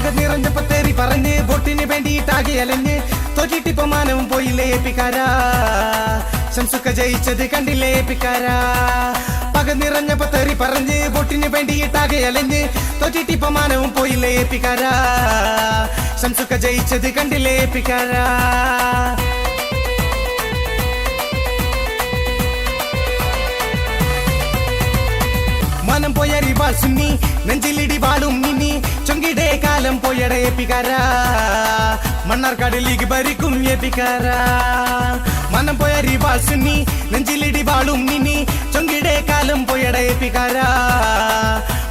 പക നിറഞ്ഞപ്പോ തെറി പറഞ്ഞ് വോട്ടിന് വേണ്ടിയിട്ടാകെ അലഞ്ഞ് തോറ്റിട്ടിപ്പോ മാനവും പോയില്ലേ പിക്കാരാ ശംസുക്ക ജയിച്ചത് കണ്ടില്ലേ പിക്കാരാ പക നിറഞ്ഞപ്പോ തെറി പറഞ്ഞ് വോട്ടിന് വേണ്ടിയിട്ടാകെ അലഞ്ഞ് തോറ്റിട്ടിപ്പോ മാനവും പോയില്ലേ പിക്കാരാ ശംസുക്ക ജയിച്ചത് കണ്ടില്ലേ പിക്കാരാ മനം പോയറിവാൾ സുന്നി നെഞ്ചിലിടി വാളും നിന്നി ചൊങ്കിടേ കാലം പോയടേ പിക്കാരാ മണ്ണാർക്കാട് ലീഗ് ഭരിക്കും പിക്കാരാ മനം പോയറിവാൾ സുന്നി നെഞ്ചിലിടി വാളും നിന്നി ചൊങ്കിടേ കാലം പോയടേ പിക്കാരാ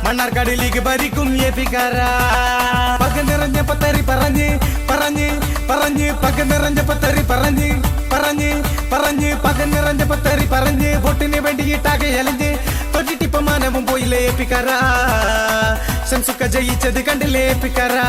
മണ്ണാർക്കാട് ലീഗ് ഭരിക്കും പിക്കാരാ പക നിറഞ്ഞപ്പോ തെറി പറഞ്ഞ് പറഞ്ഞ് പറഞ്ഞ് പക നിറഞ്ഞപ്പോ തെറി പറഞ്ഞ് പറഞ്ഞ് പറഞ്ഞ് പക നിറഞ്ഞപ്പോ തെറി പറഞ്ഞ് വോട്ടിന് വേണ്ടിയിട്ടാകെ അലഞ്ഞ് തോറ്റിട്ടിപ്പോ മാനവും പോയില്ലേ പിക്കാരാ ശംസുക്ക ജയിച്ചത് കണ്ടില്ലേ പിക്കാരാ